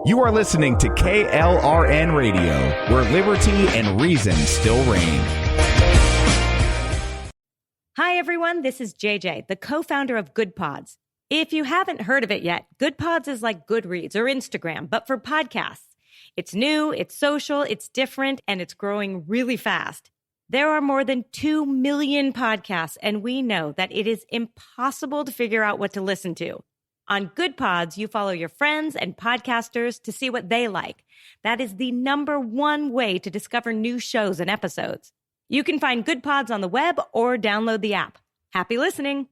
You are listening to KLRN Radio, where liberty and reason still reign. Hi, everyone. This is JJ, the co-founder of Good Pods. If you haven't heard of it yet, Good Pods is like Goodreads or Instagram, but for podcasts. It's new, it's social, it's different, and it's growing really fast. There are more than 2 million podcasts, and we know that it is impossible to figure out what to listen to. On Good Pods, you follow your friends and podcasters to see what they like. That is the #1 way to discover new shows and episodes. You can find Good Pods on the web or download the app. Happy listening.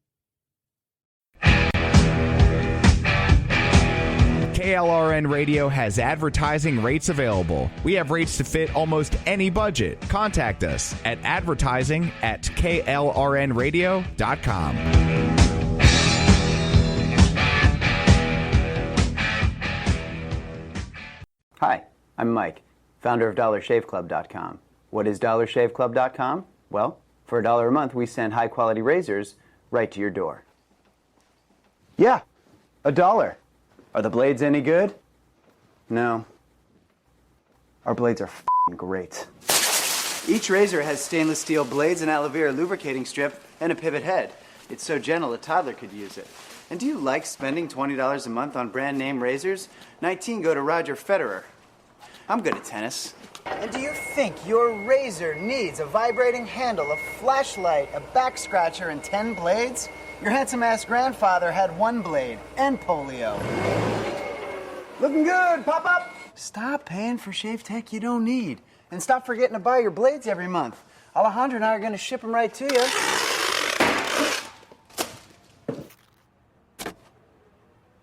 KLRN Radio has advertising rates available. We have rates to fit almost any budget. Contact us at advertising@klrnradio.com. Hi, I'm Mike, founder of DollarShaveClub.com. What is DollarShaveClub.com? Well, for $1 a month, we send high-quality razors right to your door. Yeah, $1. Are the blades any good? No. Our blades are f***ing great. Each razor has stainless steel blades, an aloe vera lubricating strip, and a pivot head. It's so gentle a toddler could use it. And do you like spending $20 a month on brand name razors? 19 go to Roger Federer. I'm good at tennis. And do you think your razor needs a vibrating handle, a flashlight, a back scratcher, and 10 blades? Your handsome-ass grandfather had 1 blade and polio. Looking good, pop up! Stop paying for shave tech you don't need. And stop forgetting to buy your blades every month. Alejandro and I are going to ship them right to you.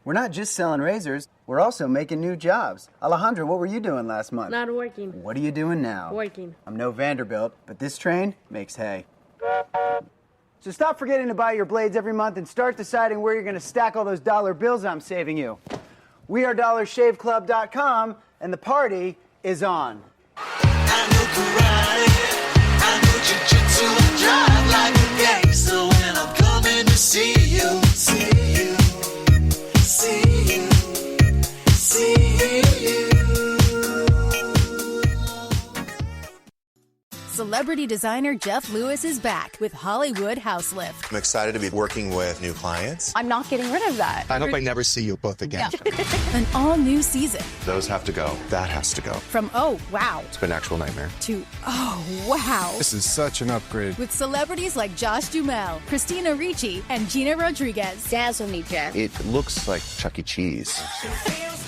We're not just selling razors, we're also making new jobs. Alejandro, what were you doing last month? Not working. What are you doing now? Working. I'm no Vanderbilt, but this train makes hay. So stop forgetting to buy your blades every month and start deciding where you're going to stack all those dollar bills I'm saving you. We are DollarShaveClub.com, and the party is on. I know karate, I know jiu-jitsu, and drive like a gang. So when I'm coming to see you, see you. Celebrity designer Jeff Lewis is back with Hollywood House Lift. I'm excited to be working with new clients. I'm not getting rid of that. I hope I never see you both again. An all-new season. Those have to go. That has to go. From oh, wow, It's been an actual nightmare. to oh, wow. This is such an upgrade. With celebrities like Josh Duhamel, Christina Ricci, and Gina Rodriguez. Dazzle me, Jeff. It looks like Chuck E. Cheese.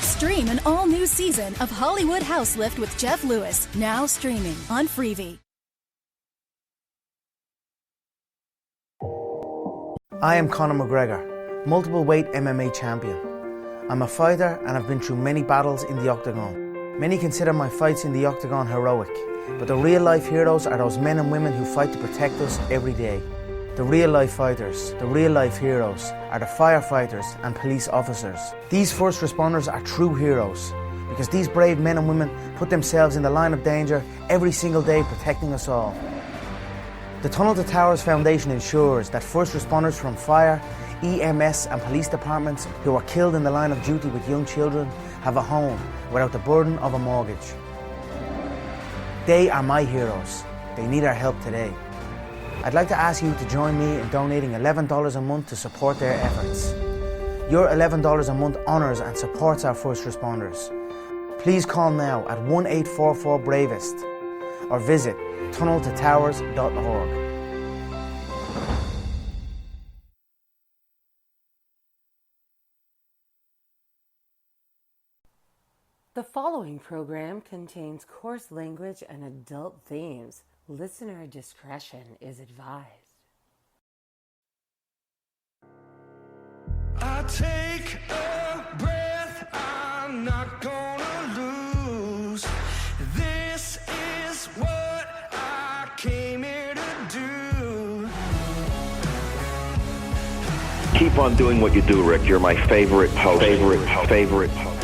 Stream an all-new season of Hollywood House Lift with Jeff Lewis, now streaming on Freevee. I am Conor McGregor, multiple weight MMA champion. I'm a fighter and I've been through many battles in the octagon. Many consider my fights in the octagon heroic, but the real life heroes are those men and women who fight to protect us every day. The real life fighters, the real life heroes, are the firefighters and police officers. These first responders are true heroes, because these brave men and women put themselves in the line of danger every single day protecting us all. The Tunnel to Towers Foundation ensures that first responders from fire, EMS and police departments who are killed in the line of duty with young children have a home without the burden of a mortgage. They are my heroes. They need our help today. I'd like to ask you to join me in donating $11 a month to support their efforts. Your $11 a month honours and supports our first responders. Please call now at 1-844-BRAVEST or visit tunneltotowers.org. The following program contains coarse language and adult themes. Listener discretion is advised. I take a breath, I'm not gonna lose. This is what I came here to do. Keep on doing what you do, Rick. You're my favorite host. Favorite host.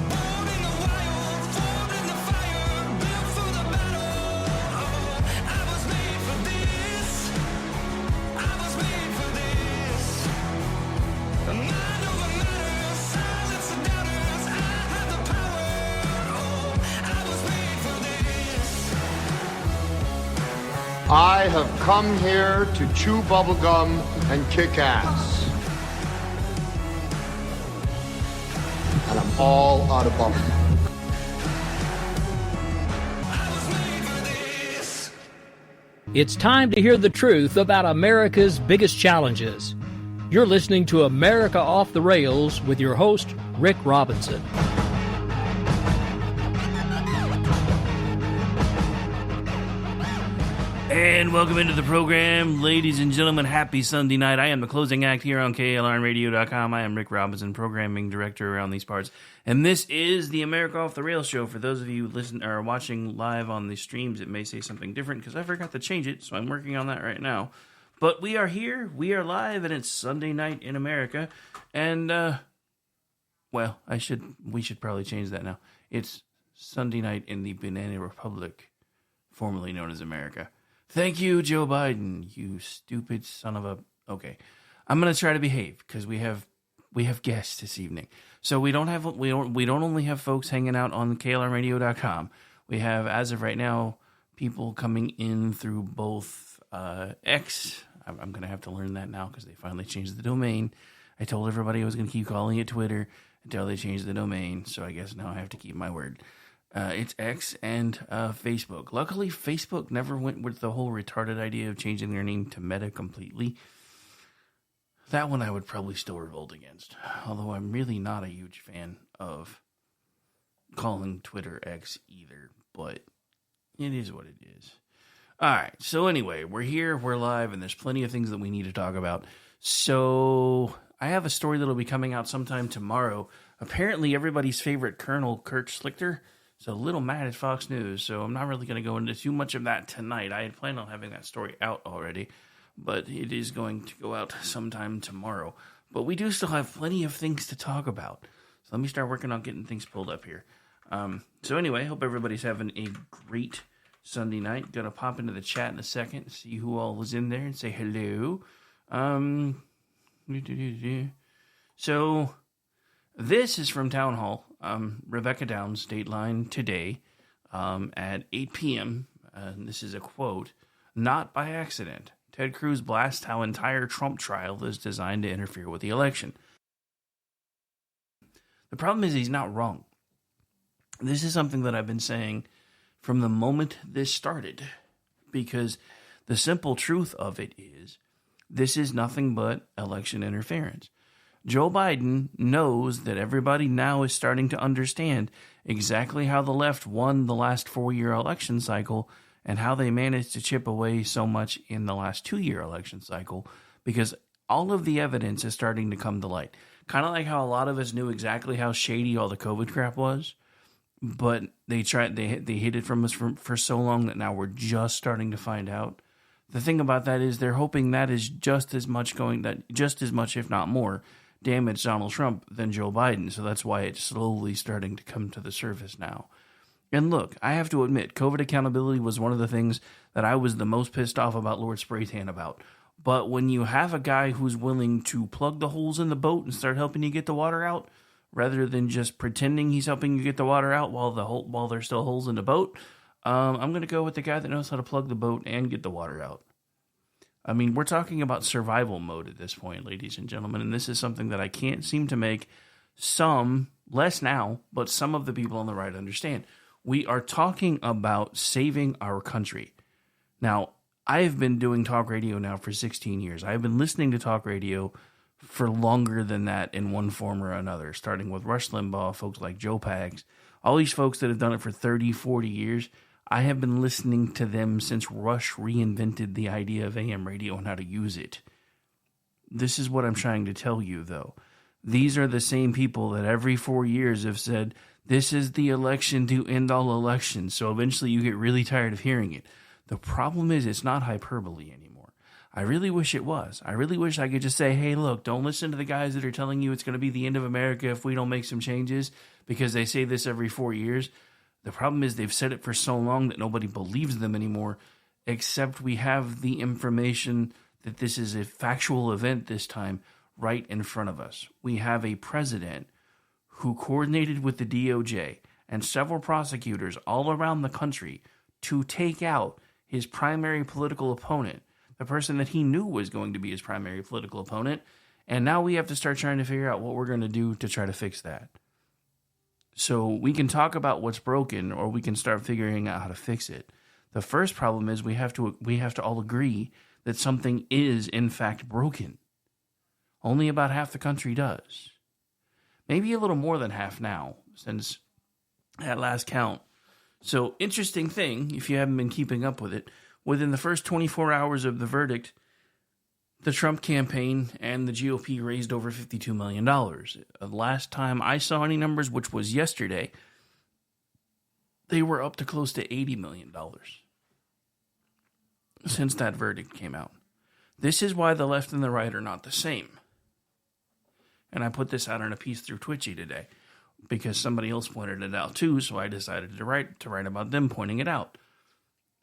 Born in the wild, born in the fire, built for the battle. I was made for this. I have come here to chew bubblegum and kick ass. And I'm all out of bubblegum. It's time to hear the truth about America's biggest challenges. You're listening to America Off the Rails with your host, Rick Robinson. And welcome into the program, ladies and gentlemen. Happy Sunday night. I am the closing act here on KLRNradio.com. I am Rick Robinson, programming director around these parts. And this is the America Off the Rails show. For those of you who listen or watching live on the streams, it may say something different because I forgot to change it, so I'm working on that right now. But we are here, we are live, and it's Sunday night in America. And, well, we should probably change that now. It's Sunday night in the Banana Republic, formerly known as America. Thank you, Joe Biden, you stupid son of a... Okay, I'm gonna try to behave because we have guests this evening. So we don't only have folks hanging out on KLRradio.com. We have, as of right now, people coming in through both X. I'm gonna have to learn that now because they finally changed the domain. I told everybody I was gonna keep calling it Twitter until they changed the domain. So I guess now I have to keep my word. It's X and Facebook. Luckily, Facebook never went with the whole retarded idea of changing their name to Meta completely. That one I would probably still revolt against. Although I'm really not a huge fan of calling Twitter X either. But it is what it is. Alright, so anyway, we're here, we're live, and there's plenty of things that we need to talk about. So, I have a story that'll be coming out sometime tomorrow. Apparently, everybody's favorite Colonel Kurt Schlichter is a little mad at Fox News, so I'm not really going to go into too much of that tonight. I had planned on having that story out already, but it is going to go out sometime tomorrow. But we do still have plenty of things to talk about. So let me start working on getting things pulled up here. So anyway, hope everybody's having a great Sunday night. Gonna pop into the chat in a second, see who all is in there, and say hello. So this is from Town Hall. Rebecca Downs, Dateline today at 8 p.m. This is a quote. Not by accident. Ted Cruz blasts how entire Trump trial is designed to interfere with the election. The problem is he's not wrong. This is something that I've been saying from the moment this started, because the simple truth of it is this is nothing but election interference. Joe Biden knows that everybody now is starting to understand exactly how the left won the last 4-year election cycle and how they managed to chip away so much in the last 2-year election cycle, because all of the evidence is starting to come to light. Kind of like how a lot of us knew exactly how shady all the COVID crap was, but they hid it from us for so long that now we're just starting to find out. The thing about that is they're hoping that is just as much, if not more, damage Donald Trump than Joe Biden. So that's why it's slowly starting to come to the surface now. And look, I have to admit, COVID accountability was one of the things that I was the most pissed off about Lord Spraytan about. But when you have a guy who's willing to plug the holes in the boat and start helping you get the water out, rather than just pretending he's helping you get the water out while there's still holes in the boat, I'm going to go with the guy that knows how to plug the boat and get the water out. I mean, we're talking about survival mode at this point, ladies and gentlemen, and this is something that I can't seem to make some, less now, but some of the people on the right understand. We are talking about saving our country. Now, I've been doing talk radio now for 16 years. I've been listening to talk radio for longer than that in one form or another, starting with Rush Limbaugh, folks like Joe Pags, all these folks that have done it for 30, 40 years. I have been listening to them since Rush reinvented the idea of AM radio and how to use it. This is what I'm trying to tell you, though. These are the same people that every 4 years have said, this is the election to end all elections, so eventually you get really tired of hearing it. The problem is it's not hyperbole anymore. I really wish it was. I really wish I could just say, hey, look, don't listen to the guys that are telling you it's going to be the end of America if we don't make some changes, because they say this every 4 years. The problem is they've said it for so long that nobody believes them anymore, except we have the information that this is a factual event this time right in front of us. We have a president who coordinated with the DOJ and several prosecutors all around the country to take out his primary political opponent, the person that he knew was going to be his primary political opponent. And now we have to start trying to figure out what we're going to do to try to fix that. So we can talk about what's broken, or we can start figuring out how to fix it. The first problem is we have to all agree that something is in fact broken. Only about half the country does. Maybe a little more than half now, since at last count. So, interesting thing, if you haven't been keeping up with it, within the first 24 hours of the verdict, the Trump campaign and the GOP raised over $52 million. The last time I saw any numbers, which was yesterday, they were up to close to $80 million since that verdict came out. This is why the left and the right are not the same. And I put this out in a piece through Twitchy today because somebody else pointed it out too, so I decided to write about them pointing it out.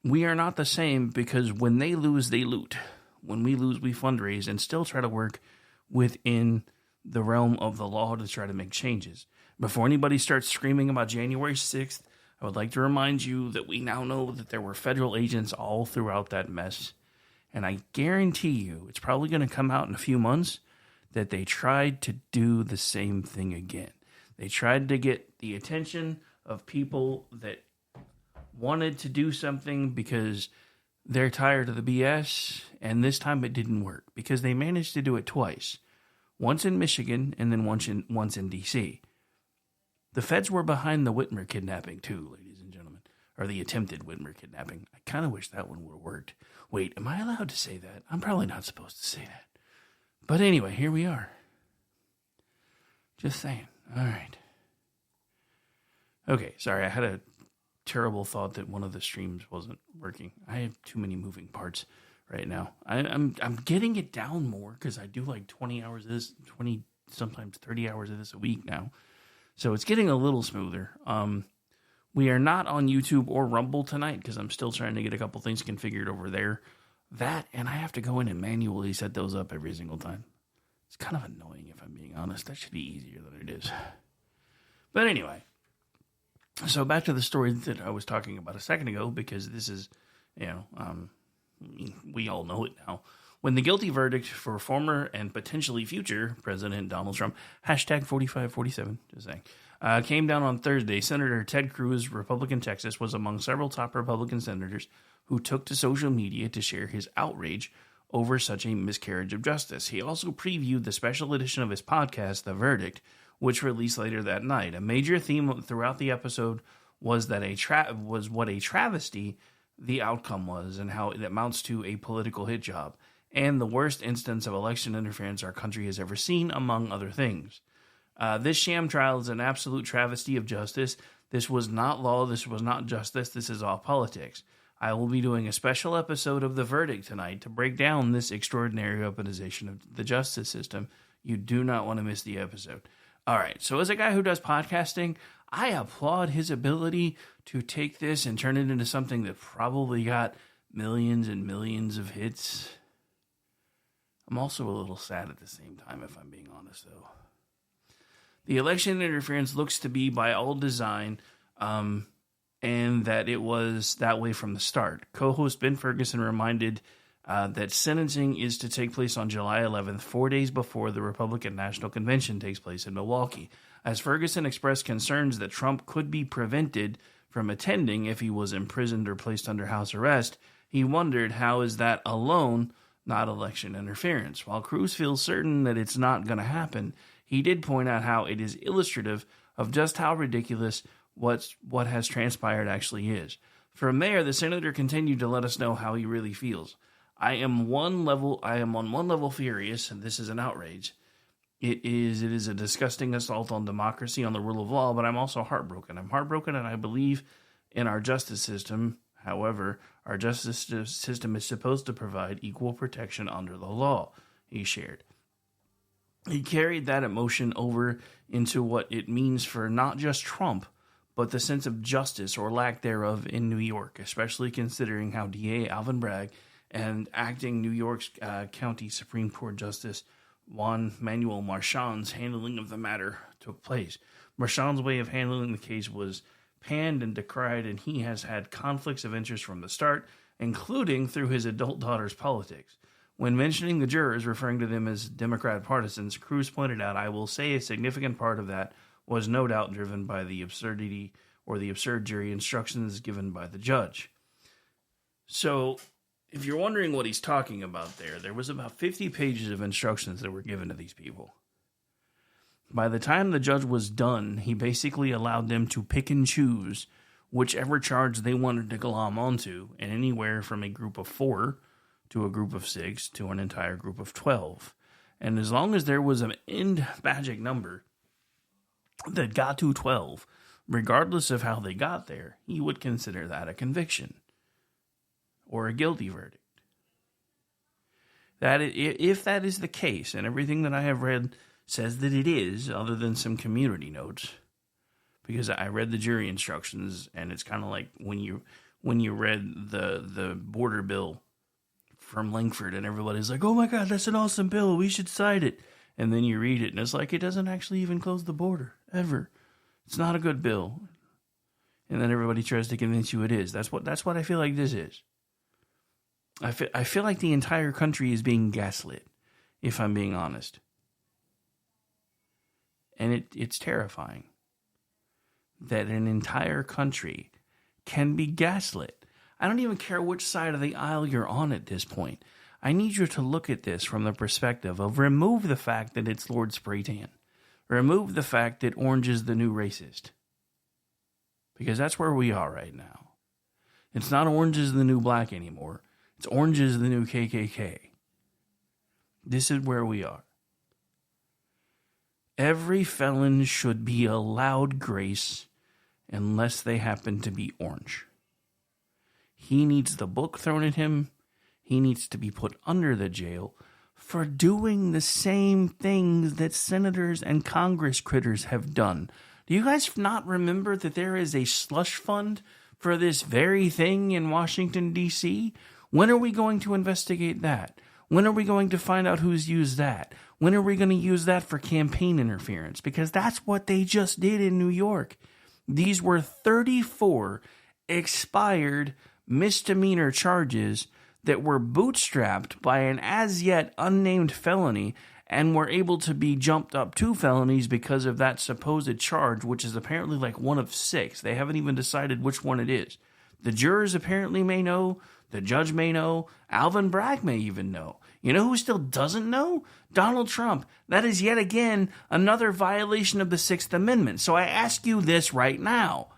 We are not the same because when they lose, they loot. When we lose, we fundraise and still try to work within the realm of the law to try to make changes. Before anybody starts screaming about January 6th, I would like to remind you that we now know that there were federal agents all throughout that mess. And I guarantee you, it's probably going to come out in a few months that they tried to do the same thing again. They tried to get the attention of people that wanted to do something because they're tired of the BS, and this time it didn't work because they managed to do it twice. Once in Michigan and then once in D.C. The feds were behind the Whitmer kidnapping too, ladies and gentlemen, or the attempted Whitmer kidnapping. I kind of wish that one would have worked. Wait, am I allowed to say that? I'm probably not supposed to say that. But anyway, here we are. Just saying. All right. Okay, sorry, I had a terrible thought that one of the streams wasn't working. I have too many moving parts right now. I'm getting it down more because I do like 20 hours of this, 20, sometimes 30 hours of this a week now. So it's getting a little smoother. We are not on YouTube or Rumble tonight because I'm still trying to get a couple things configured over there. That, and I have to go in and manually set those up every single time. It's kind of annoying if I'm being honest. That should be easier than it is. But anyway, so back to the story that I was talking about a second ago, because this is, we all know it now. When the guilty verdict for former and potentially future President Donald Trump, #4547, just saying, came down on Thursday, Senator Ted Cruz, Republican Texas, was among several top Republican senators who took to social media to share his outrage over such a miscarriage of justice. He also previewed the special edition of his podcast, The Verdict, which released later that night. A major theme throughout the episode was that what a travesty the outcome was and how it amounts to a political hit job and the worst instance of election interference our country has ever seen, among other things. This sham trial is an absolute travesty of justice. This was not law. This was not justice. This is all politics. I will be doing a special episode of The Verdict tonight to break down this extraordinary weaponization of the justice system. You do not want to miss the episode. All right, so as a guy who does podcasting, I applaud his ability to take this and turn it into something that probably got millions and millions of hits. I'm also a little sad at the same time, if I'm being honest, though. The election interference looks to be by all design, and that it was that way from the start. Co-host Ben Ferguson reminded that sentencing is to take place on July 11th, 4 days before the Republican National Convention takes place in Milwaukee. As Ferguson expressed concerns that Trump could be prevented from attending if he was imprisoned or placed under house arrest, he wondered how is that alone not election interference. While Cruz feels certain that it's not going to happen, he did point out how it is illustrative of just how ridiculous what has transpired actually is. From there, the senator continued to let us know how he really feels. I am on one level furious, and this is an outrage. It is a disgusting assault on democracy, on the rule of law, but I'm also heartbroken. I'm heartbroken, and I believe in our justice system. However, our justice system is supposed to provide equal protection under the law, he shared. He carried that emotion over into what it means for not just Trump, but the sense of justice or lack thereof in New York, especially considering how DA Alvin Bragg and acting New York's County Supreme Court Justice Juan Manuel Marchand's handling of the matter took place. Marchand's way of handling the case was panned and decried, and he has had conflicts of interest from the start, including through his adult daughter's politics. When mentioning the jurors, referring to them as Democrat partisans, Cruz pointed out, I will say a significant part of that was no doubt driven by the absurdity or the absurd jury instructions given by the judge. So, if you're wondering what he's talking about there was about 50 pages of instructions that were given to these people. By the time the judge was done, he basically allowed them to pick and choose whichever charge they wanted to glom onto, and anywhere from a group of 4 to a group of 6 to an entire group of 12. And as long as there was an end magic number that got to 12, regardless of how they got there, he would consider that a conviction or a guilty verdict. That if that is the case, and everything that I have read says that it is, other than some community notes, because I read the jury instructions, and it's kind of like when you read the border bill from Langford, and everybody's like, oh my God, that's an awesome bill, we should cite it. And then you read it, and it's like, it doesn't actually even close the border, ever. It's not a good bill. And then everybody tries to convince you it is. That's what I feel like this is. I feel like the entire country is being gaslit, if I'm being honest. And it's terrifying that an entire country can be gaslit. I don't even care which side of the aisle you're on at this point. I need you to look at this from the perspective of remove the fact that it's Lord Spraytan. Remove the fact that orange is the new racist. Because that's where we are right now. It's not orange is the new black anymore. It's orange is the new KKK. This is where we are. Every felon should be allowed grace unless they happen to be orange. He needs the book thrown at him. He needs to be put under the jail for doing the same things that senators and Congress critters have done. Do you guys not remember that there is a slush fund for this very thing in Washington, D.C.? When are we going to investigate that? When are we going to find out who's used that? When are we going to use that for campaign interference? Because that's what they just did in New York. These were 34 expired misdemeanor charges that were bootstrapped by an as yet unnamed felony and were able to be jumped up to felonies because of that supposed charge, which is apparently like one of 6. They haven't even decided which one it is. The jurors apparently may know. The judge may know. Alvin Bragg may even know. You know who still doesn't know? Donald Trump. That is yet again another violation of the 6th Amendment. So I ask you this right now.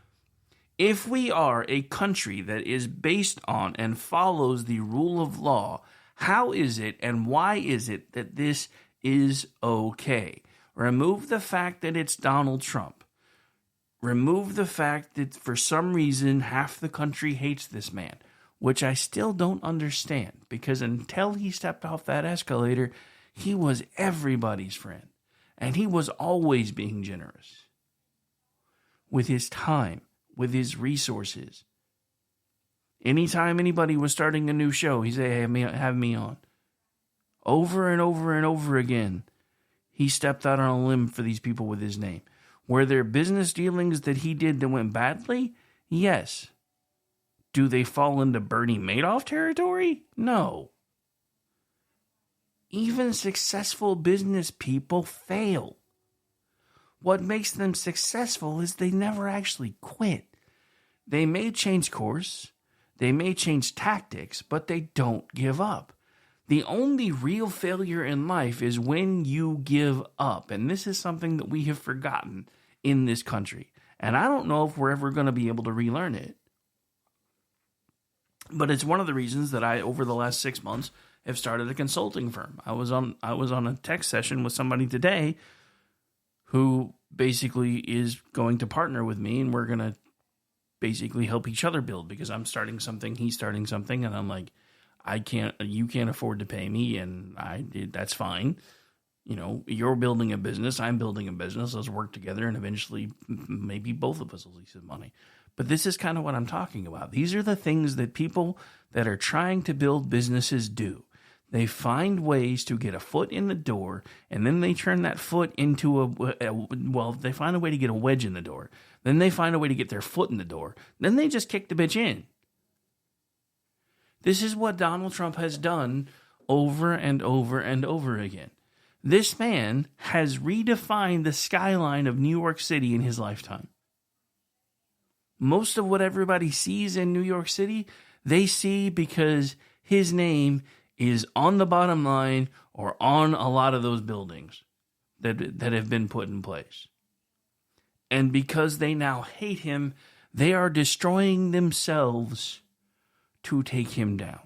If we are a country that is based on and follows the rule of law, how is it and why is it that this is okay? Remove the fact that it's Donald Trump. Remove the fact that for some reason half the country hates this man, which I still don't understand, because until he stepped off that escalator, he was everybody's friend, and he was always being generous with his time, with his resources. Anytime anybody was starting a new show, he'd say, hey, have me on. Over and over and over again, he stepped out on a limb for these people with his name. Were there business dealings that he did that went badly? Yes. Do they fall into Bernie Madoff territory? No. Even successful business people fail. What makes them successful is they never actually quit. They may change course, they may change tactics, but they don't give up. The only real failure in life is when you give up. And this is something that we have forgotten in this country. And I don't know if we're ever going to be able to relearn it. But it's one of the reasons that I, over the last 6 months, have started a consulting firm. I was on a text session with somebody today who basically is going to partner with me, and we're going to basically help each other build, because I'm starting something, he's starting something, and I'm like, you can't afford to pay me, and that's fine. You know, you're building a business, I'm building a business, let's work together, and eventually maybe both of us will see some money. But this is kind of what I'm talking about. These are the things that people that are trying to build businesses do. They find ways to get a foot in the door, and then they turn that foot into they find a way to get a wedge in the door. Then they find a way to get their foot in the door. Then they just kick the bitch in. This is what Donald Trump has done over and over and over again. This man has redefined the skyline of New York City in his lifetime. Most of what everybody sees in New York City, they see because his name is on the bottom line or on a lot of those buildings that have been put in place. And because they now hate him, they are destroying themselves to take him down.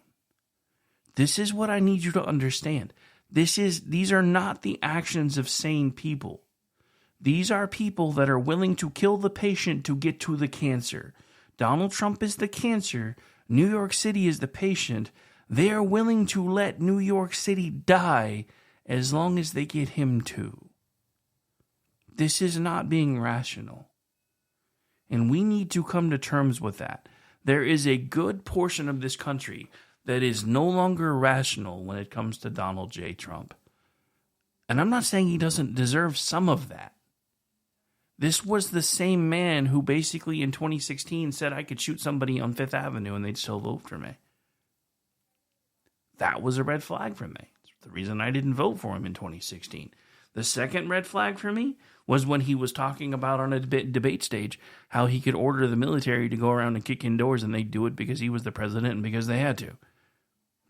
This is what I need you to understand. These are not the actions of sane people. These are people that are willing to kill the patient to get to the cancer. Donald Trump is the cancer. New York City is the patient. They are willing to let New York City die as long as they get him to. This is not being rational. And we need to come to terms with that. There is a good portion of this country that is no longer rational when it comes to Donald J. Trump. And I'm not saying he doesn't deserve some of that. This was the same man who basically in 2016 said I could shoot somebody on Fifth Avenue and they'd still vote for me. That was a red flag for me. It's the reason I didn't vote for him in 2016. The second red flag for me was when he was talking about on a debate stage how he could order the military to go around and kick in doors and they'd do it because he was the president and because they had to.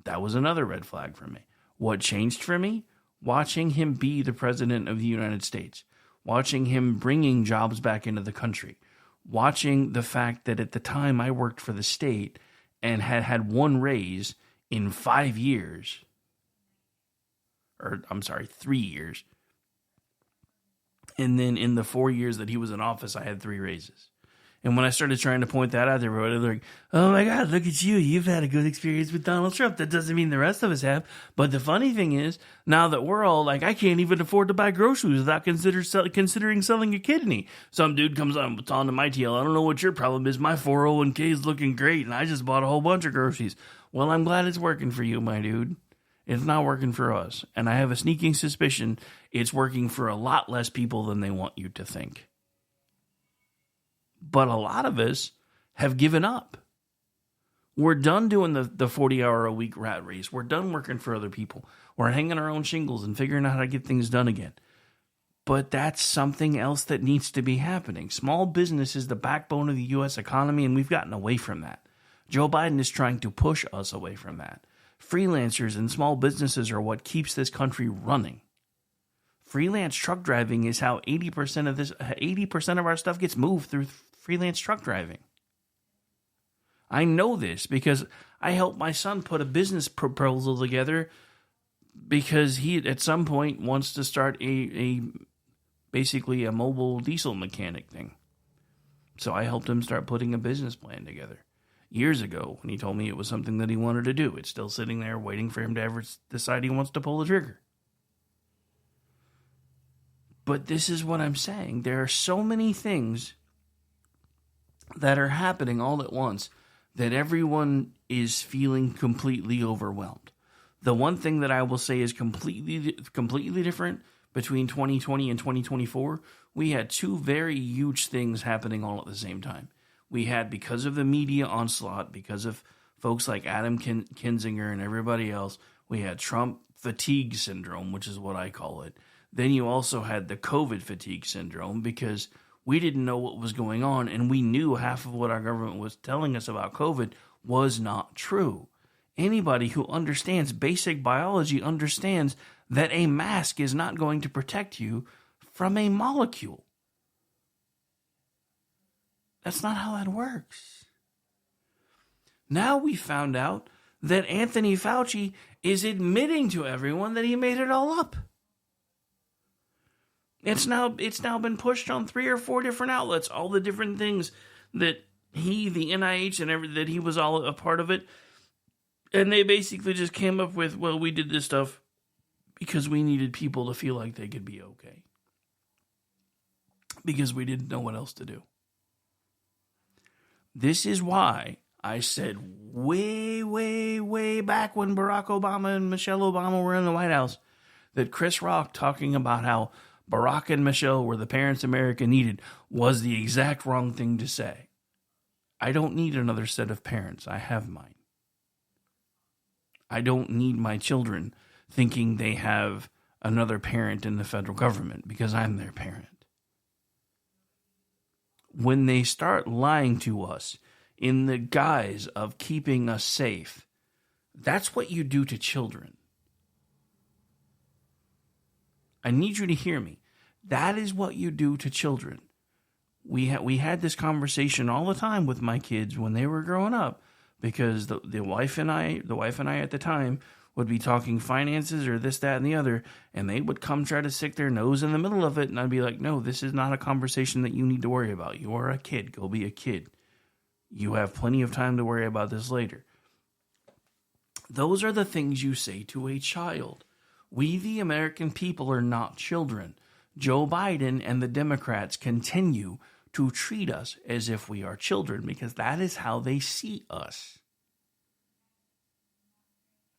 That was another red flag for me. What changed for me? Watching him be the president of the United States. Watching him bringing jobs back into the country. Watching the fact that at the time I worked for the state and had one raise in 5 years. 3 years. And then in the 4 years that he was in office, I had 3 raises. And when I started trying to point that out, everybody was like, oh my God, look at you. You've had a good experience with Donald Trump. That doesn't mean the rest of us have. But the funny thing is, now that we're all like, I can't even afford to buy groceries without considering selling a kidney. Some dude comes on to my TL. I don't know what your problem is. My 401k is looking great, and I just bought a whole bunch of groceries. Well, I'm glad it's working for you, my dude. It's not working for us. And I have a sneaking suspicion it's working for a lot less people than they want you to think. But a lot of us have given up. We're done doing the 40-hour-a-week rat race. We're done working for other people. We're hanging our own shingles and figuring out how to get things done again. But that's something else that needs to be happening. Small business is the backbone of the U.S. economy, and we've gotten away from that. Joe Biden is trying to push us away from that. Freelancers and small businesses are what keeps this country running. Freelance truck driving is how 80% of our stuff gets moved through freelance truck driving. I know this because I helped my son put a business proposal together because he at some point wants to start basically a mobile diesel mechanic thing. So I helped him start putting a business plan together years ago when he told me it was something that he wanted to do. It's still sitting there waiting for him to ever decide he wants to pull the trigger. But this is what I'm saying. There are so many things that are happening all at once that everyone is feeling completely overwhelmed. The one thing that I will say is completely different between 2020 and 2024, we had 2 very huge things happening all at the same time. We had, because of the media onslaught, because of folks like Adam Kinzinger and everybody else, we had Trump fatigue syndrome, which is what I call it. Then you also had the COVID fatigue syndrome because we didn't know what was going on, and we knew half of what our government was telling us about COVID was not true. Anybody who understands basic biology understands that a mask is not going to protect you from a molecule. That's not how that works. Now we found out that Anthony Fauci is admitting to everyone that he made it all up. It's now been pushed on 3 or 4 different outlets, all the different things that he, the NIH, and that he was all a part of it. And they basically just came up with, well, we did this stuff because we needed people to feel like they could be okay. Because we didn't know what else to do. This is why I said way, way, way back when Barack Obama and Michelle Obama were in the White House that Chris Rock talking about how Barack and Michelle were the parents America needed was the exact wrong thing to say. I don't need another set of parents. I have mine. I don't need my children thinking they have another parent in the federal government because I'm their parent. When they start lying to us in the guise of keeping us safe, that's what you do to children. I need you to hear me. That is what you do to children. We had this conversation all the time with my kids when they were growing up, because the wife and I at the time would be talking finances or this, that, and the other, and they would come try to stick their nose in the middle of it, and I'd be like, no, this is not a conversation that you need to worry about. You are a kid. Go be a kid. You have plenty of time to worry about this later. Those are the things you say to a child. We, the American people, are not children. Joe Biden and the Democrats continue to treat us as if we are children because that is how they see us.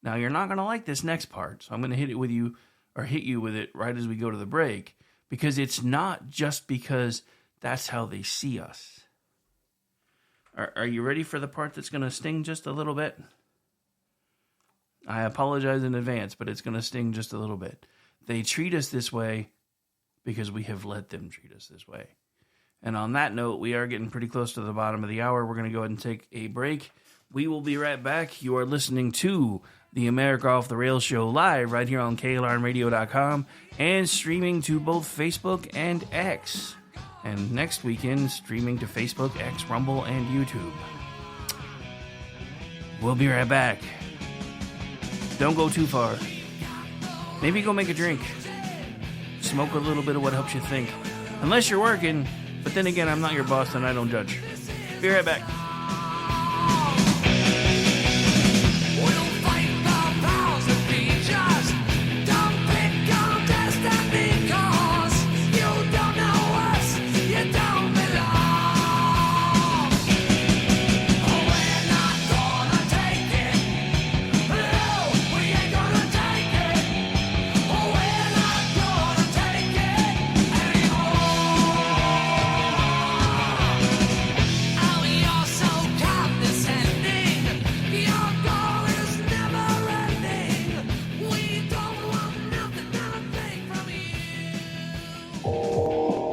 Now, you're not going to like this next part, so I'm going to hit you with it right as we go to the break, because it's not just because that's how they see us. Are you ready for the part that's going to sting just a little bit? I apologize in advance, but it's going to sting just a little bit. They treat us this way because we have let them treat us this way. And on that note, we are getting pretty close to the bottom of the hour. We're going to go ahead and take a break. We will be right back. You are listening to the America Off the Rails show live right here on KLRNradio.com and streaming to both Facebook and X. And next weekend, streaming to Facebook, X, Rumble, and YouTube. We'll be right back. Don't go too far. Maybe go make a drink. Smoke a little bit of what helps you think. Unless you're working, but then again, I'm not your boss and I don't judge. Be right back.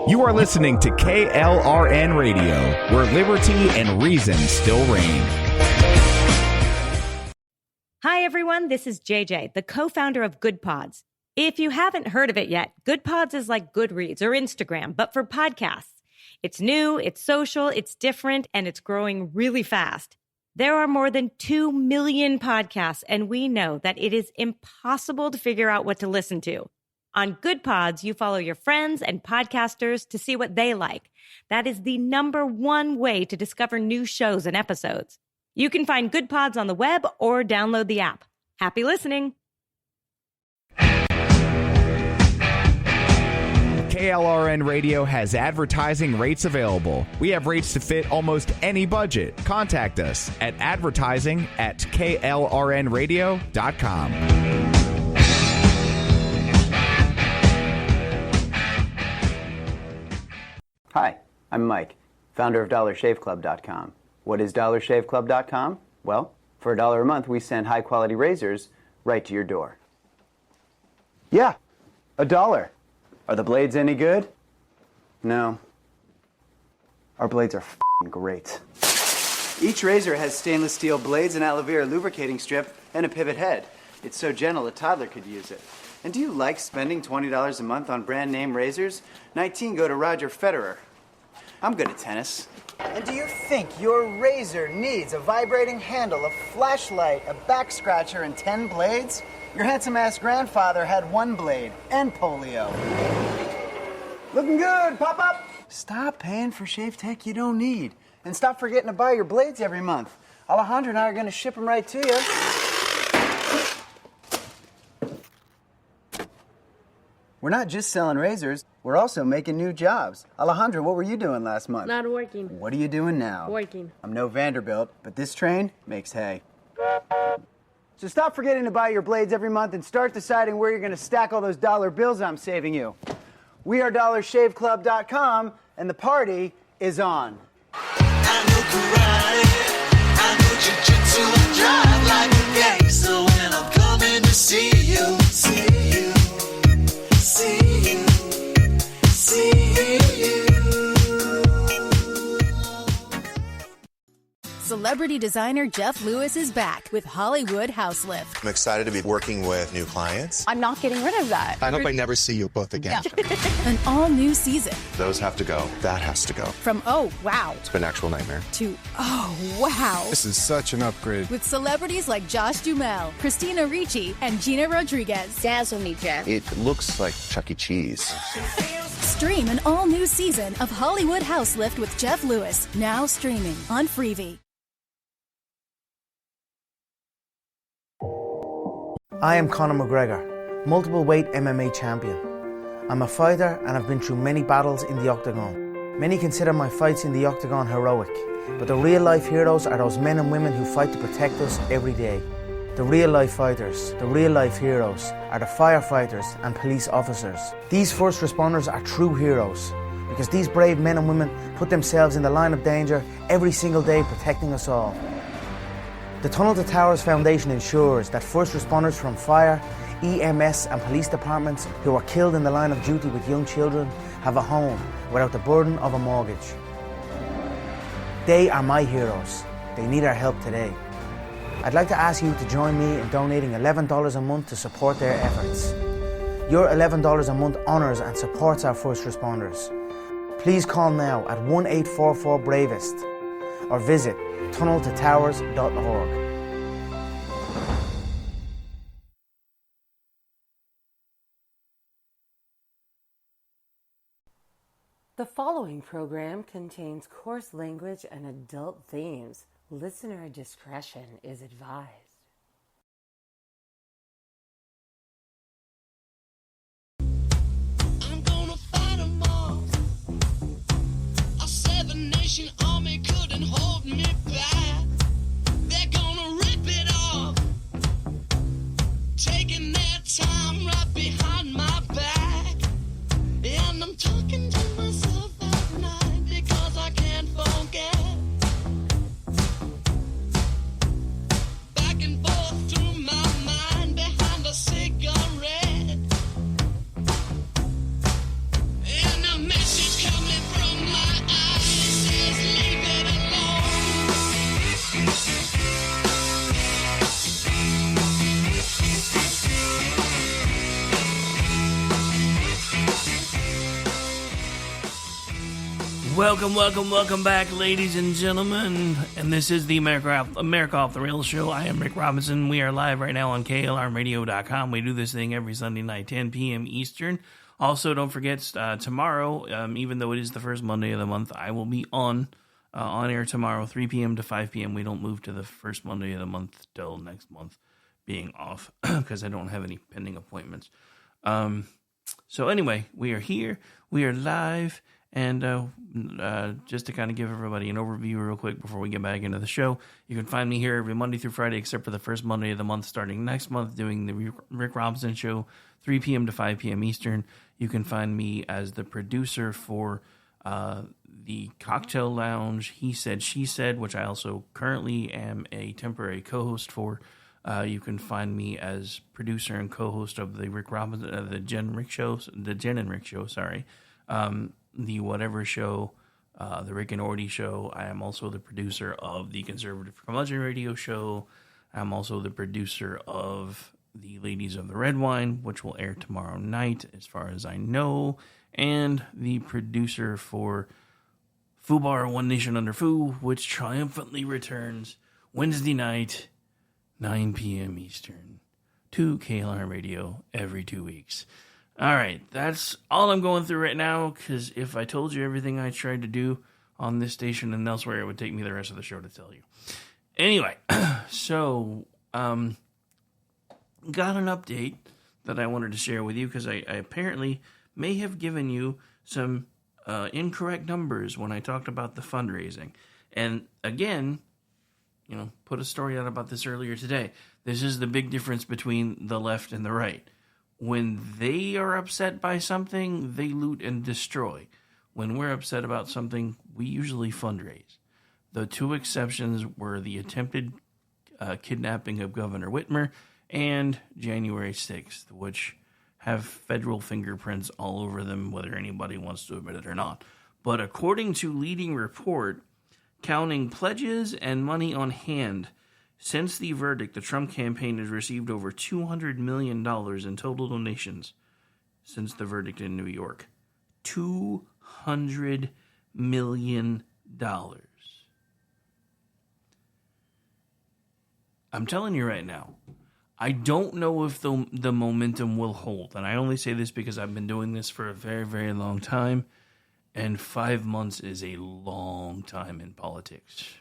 You are listening to KLRN Radio, where liberty and reason still reign. Hi, everyone. This is JJ, the co-founder of Good Pods. If you haven't heard of it yet, Good Pods is like Goodreads or Instagram, but for podcasts. It's new, it's social, it's different, and it's growing really fast. There are more than 2 million podcasts, and we know that it is impossible to figure out what to listen to. On Good Pods, you follow your friends and podcasters to see what they like. That is the #1 way to discover new shows and episodes. You can find Good Pods on the web or download the app. Happy listening. KLRN Radio has advertising rates available. We have rates to fit almost any budget. Contact us at advertising@klrnradio.com. Hi, I'm Mike, founder of DollarShaveClub.com. What is DollarShaveClub.com? Well, for $1 a month, we send high-quality razors right to your door. Yeah, $1. Are the blades any good? No. Our blades are f***ing great. Each razor has stainless steel blades, an aloe vera lubricating strip, and a pivot head. It's so gentle a toddler could use it. And do you like spending $20 a month on brand name razors? 19 go to Roger Federer. I'm good at tennis. And do you think your razor needs a vibrating handle, a flashlight, a back scratcher, and 10 blades? Your handsome-ass grandfather had 1 blade and polio. Looking good, Pop-Up! Stop paying for shave tech you don't need. And stop forgetting to buy your blades every month. Alejandro and I are going to ship them right to you. We're not just selling razors, we're also making new jobs. Alejandro, what were you doing last month? Not working. What are you doing now? Working. I'm no Vanderbilt, but this train makes hay. So stop forgetting to buy your blades every month and start deciding where you're going to stack all those dollar bills I'm saving you. We are DollarShaveClub.com, and the party is on. I know karate, I know jiu-jitsu, I drive like a gangster when celebrity designer Jeff Lewis is back with Hollywood House Lift. I'm excited to be working with new clients. I'm not getting rid of that. I hope I never see you both again. An all-new season. Those have to go. That has to go. From oh, wow, It's been an actual nightmare. to oh, wow. This is such an upgrade. With celebrities like Josh Duhamel, Christina Ricci, and Gina Rodriguez. Dazzle me, Jeff. It looks like Chuck E. Cheese. Stream an all-new season of Hollywood House Lift with Jeff Lewis, now streaming on Freevee. I am Conor McGregor, multiple weight MMA champion. I'm a fighter and I've been through many battles in the octagon. Many consider my fights in the octagon heroic, but the real life heroes are those men and women who fight to protect us every day. The real life fighters, the real life heroes, are the firefighters and police officers. These first responders are true heroes because these brave men and women put themselves in the line of danger every single day protecting us all. The Tunnel to Towers Foundation ensures that first responders from fire, EMS and police departments who are killed in the line of duty with young children have a home without the burden of a mortgage. They are my heroes. They need our help today. I'd like to ask you to join me in donating $11 a month to support their efforts. Your $11 a month honours and supports our first responders. Please call now at 1-844-BRAVEST or visit tunneltotowers.org. The following program contains coarse language and adult themes. Listener discretion is advised. I'm gonna fight 'em all. A seven-nation army couldn't hold me back. They're gonna rip it off, taking their time right behind my back. And I'm talking to myself at night because I can't forget. Back and forth through my mind behind a cigarette. And a message coming from my eyes says leave it Welcome back, ladies and gentlemen. And this is the America Off the Rails show. I am Rick Robinson. We are live right now on KLRradio.com. We do this thing every Sunday night, 10 p.m. Eastern. Also, don't forget, tomorrow, even though it is the first Monday of the month, I will be on air tomorrow, 3 p.m. to 5 p.m. We don't move to the first Monday of the month till next month being off because I don't have any pending appointments. So anyway, we are here. We are live. And just to kind of give everybody an overview real quick before we get back into the show, you can find me here every Monday through Friday except for the first Monday of the month starting next month doing the Rick Robinson Show, 3 p.m. to 5 p.m. Eastern. You can find me as the producer for the Cocktail Lounge, He Said, She Said, which I also currently am a temporary co-host for. You can find me as producer and co-host of the Rick Robinson, the Jen and Rick Show, sorry. The Whatever Show, the Rick and Orty Show. I am also the producer of the Conservative Curmudgeon Radio Show. I'm also the producer of the Ladies of the Red Wine, which will air tomorrow night, as far as I know, and the producer for FUBAR One Nation Under Fu, which triumphantly returns Wednesday night, 9 p.m. Eastern, to KLR Radio every 2 weeks. All right, that's all I'm going through right now, because if I told you everything I tried to do on this station and elsewhere, it would take me the rest of the show to tell you. Anyway, so got an update that I wanted to share with you, because I apparently may have given you some incorrect numbers when I talked about the fundraising. And again, put a story out about this earlier today. This is the big difference between the left and the right. When they are upset by something, they loot and destroy. When we're upset about something, we usually fundraise. The two exceptions were the attempted kidnapping of Governor Whitmer and January 6th, which have federal fingerprints all over them, whether anybody wants to admit it or not. But according to Leading Report, Counting pledges and money on hand, since the verdict, the Trump campaign has received over $200 million in total donations since the verdict in New York. $200 million. I'm telling you right now, I don't know if the momentum will hold. And I only say this because I've been doing this for a very, very long time. And 5 months is a long time in politics.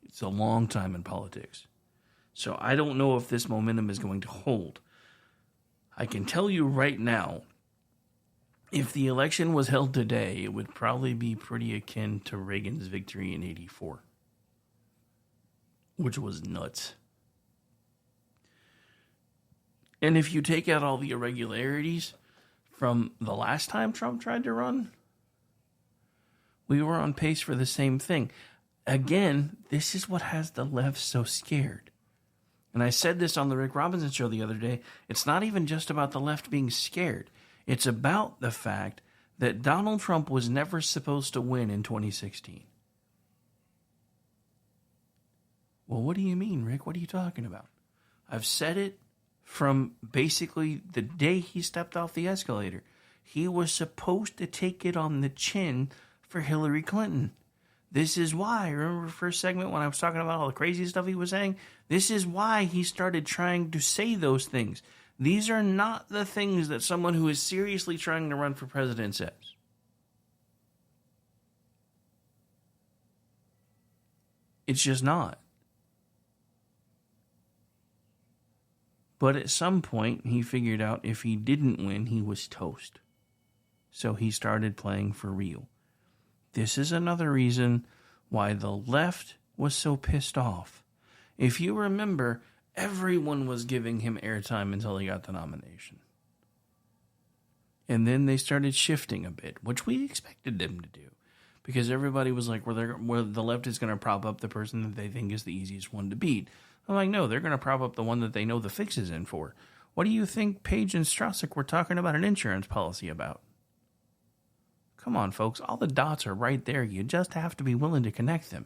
It's a long time in politics. So I don't know if this momentum is going to hold. I can tell you right now, if the election was held today, it would probably be pretty akin to Reagan's victory in '84. Which was nuts. And if you take out all the irregularities from the last time Trump tried to run, we were on pace for the same thing. Again, this is what has the left so scared. And I said this on the Rick Robinson show the other day. It's not even just about the left being scared. It's about the fact that Donald Trump was never supposed to win in 2016. Well, what do you mean, Rick? What are you talking about? I've said it from basically the day he stepped off the escalator. He was supposed to take it on the chin for Hillary Clinton. This is why, remember the first segment when I was talking about all the crazy stuff he was saying? This is why he started trying to say those things. These are not the things that someone who is seriously trying to run for president says. It's just not. But at some point, he figured out if he didn't win, he was toast. So he started playing for real. This is another reason why the left was so pissed off. If you remember, everyone was giving him airtime until he got the nomination. And then they started shifting a bit, which we expected them to do. Because everybody was like, well, the left is going to prop up the person that they think is the easiest one to beat. I'm like, no, they're going to prop up the one that they know the fix is in for. What do you think Page and Straussick were talking about an insurance policy about? Come on, folks. All the dots are right there. You just have to be willing to connect them.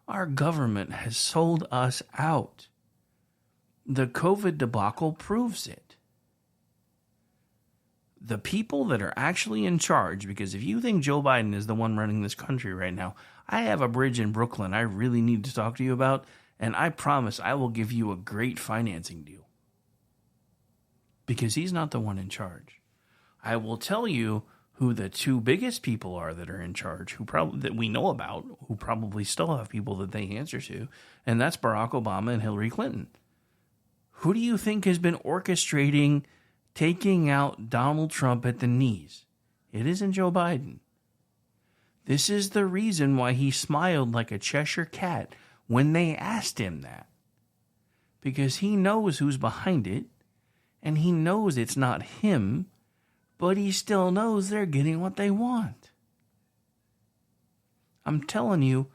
Our government has sold us out. The COVID debacle proves it. The people that are actually in charge, because if you think Joe Biden is the one running this country right now, I have a bridge in Brooklyn I really need to talk to you about. And I promise I will give you a great financing deal. Because he's not the one in charge. I will tell you who the two biggest people are that are in charge, that we know about, who probably still have people that they answer to, and that's Barack Obama and Hillary Clinton. Who do you think has been orchestrating taking out Donald Trump at the knees? It isn't Joe Biden. This is the reason why he smiled like a Cheshire cat when they asked him that. Because he knows who's behind it, and he knows it's not him, but he still knows they're getting what they want. I'm telling you,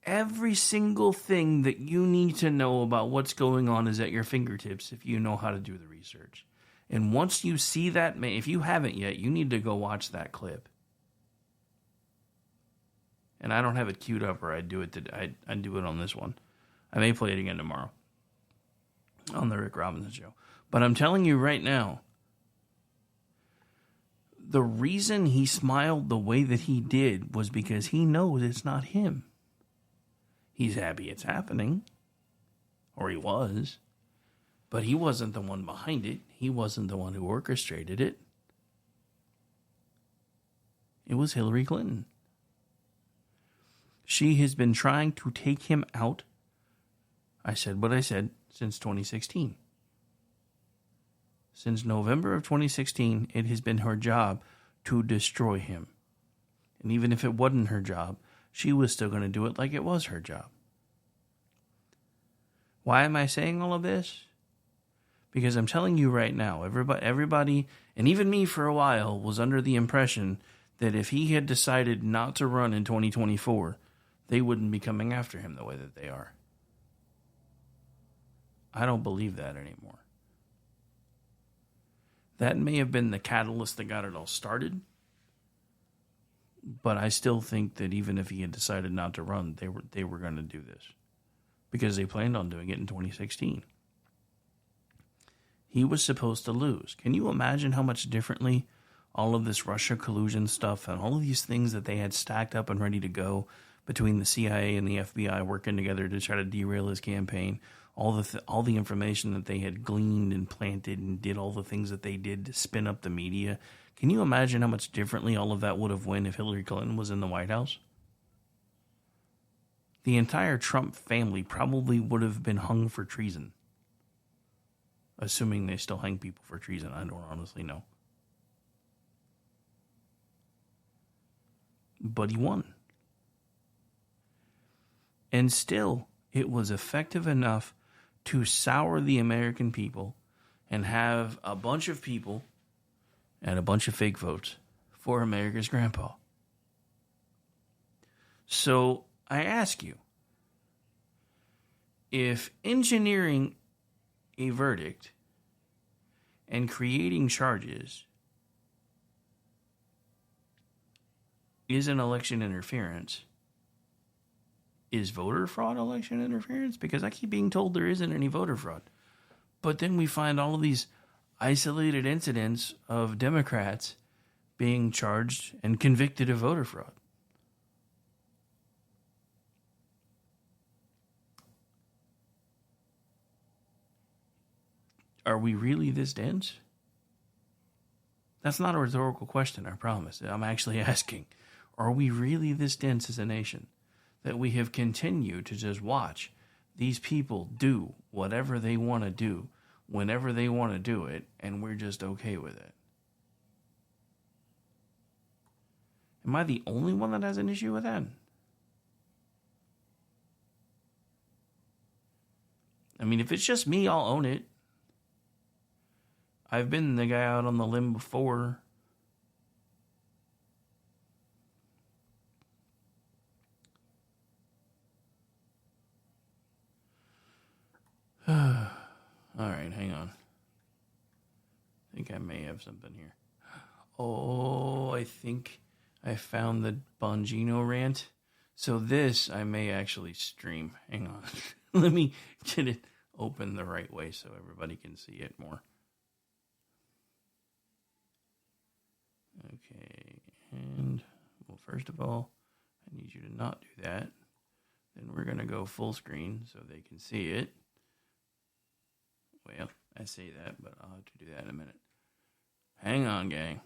every single thing that you need to know about what's going on is at your fingertips if you know how to do the research. And once you see that, if you haven't yet, you need to go watch that clip. And I don't have it queued up, or I'd do it on this one. I may play it again tomorrow on the Rick Robinson show. But I'm telling you right now, the reason he smiled the way that he did was because he knows it's not him. He's happy it's happening, or he was, but he wasn't the one behind it. He wasn't the one who orchestrated it. It was Hillary Clinton. She has been trying to take him out, I said what I said, since 2016. Since November of 2016, it has been her job to destroy him. And even if it wasn't her job, she was still going to do it like it was her job. Why am I saying all of this? Because I'm telling you right now, everybody, and even me for a while, was under the impression that if he had decided not to run in 2024, they wouldn't be coming after him the way that they are. I don't believe that anymore. That may have been the catalyst that got it all started. But I still think that even if he had decided not to run, they were going to do this because they planned on doing it in 2016. He was supposed to lose. Can you imagine how much differently all of this Russia collusion stuff and all of these things that they had stacked up and ready to go between the CIA and the FBI working together to try to derail his campaign, all the information that they had gleaned and planted and did all the things that they did to spin up the media. Can you imagine how much differently all of that would have went if Hillary Clinton was in the White House? The entire Trump family probably would have been hung for treason. Assuming they still hang people for treason. I don't honestly know. But he won. And still, it was effective enough to sour the American people and have a bunch of people and a bunch of fake votes for America's grandpa. So I ask you, if engineering a verdict and creating charges is an election interference, is voter fraud election interference? Because I keep being told there isn't any voter fraud. But then we find all of these isolated incidents of Democrats being charged and convicted of voter fraud. Are we really this dense? That's not a rhetorical question, I promise. I'm actually asking, are we really this dense as a nation that we have continued to just watch these people do whatever they want to do, whenever they want to do it, and we're just okay with it? Am I the only one that has an issue with that? I mean, if it's just me, I'll own it. I've been the guy out on the limb before. All right, hang on. I think I may have something here. Oh, I think I found the Bongino rant. So this I may actually stream. Hang on. Let me get it open the right way so everybody can see it more. Okay, and, well, first of all, I need you to not do that. Then we're going to go full screen so they can see it. Well, I say that, but I'll have to do that in a minute. Hang on, gang.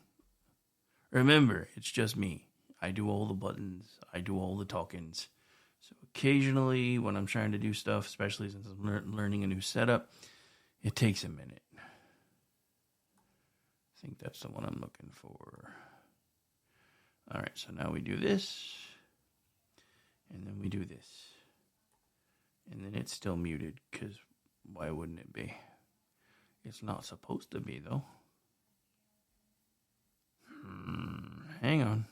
Remember, it's just me. I do all the buttons. I do all the talkings. So occasionally, when I'm trying to do stuff, especially since I'm learning a new setup, it takes a minute. I think that's the one I'm looking for. All right, so now we do this. And then we do this. And then it's still muted, because why wouldn't it be? It's not supposed to be, though. Hang on.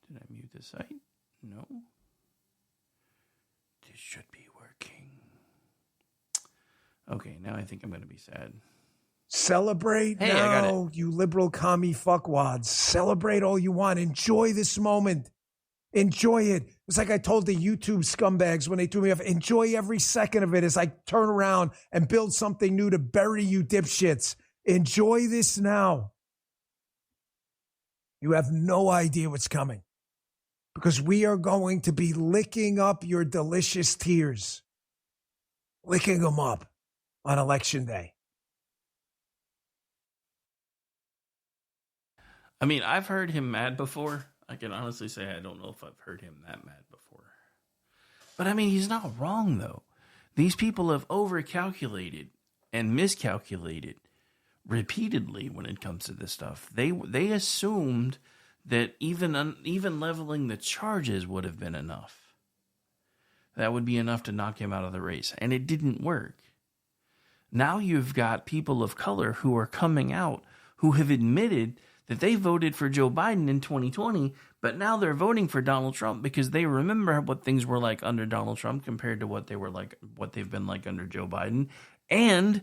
Did I mute the site? No. This should be working. Okay, now I think I'm going to be sad. Celebrate now, you liberal commie fuckwads. Celebrate all you want. Enjoy this moment. Enjoy it. It's like I told the YouTube scumbags when they threw me off. Enjoy every second of it as I turn around and build something new to bury you dipshits. Enjoy this now. You have no idea what's coming, because we are going to be licking up your delicious tears. Licking them up on Election Day. I mean, I've heard him mad before. I can honestly say I don't know if I've heard him that mad before. But I mean, he's not wrong, though. These people have overcalculated and miscalculated repeatedly when it comes to this stuff. They assumed that even leveling the charges would have been enough. That would be enough to knock him out of the race. And it didn't work. Now you've got people of color who are coming out who have admitted that they voted for Joe Biden in 2020, but now they're voting for Donald Trump because they remember what things were like under Donald Trump compared to what they've been like under Joe Biden. And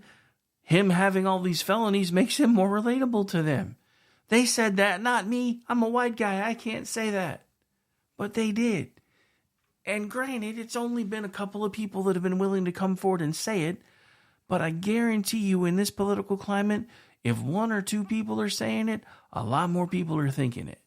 him having all these felonies makes him more relatable to them. They said that, not me. I'm a white guy. I can't say that. But they did. And granted, it's only been a couple of people that have been willing to come forward and say it. But I guarantee you, in this political climate, if one or two people are saying it, a lot more people are thinking it.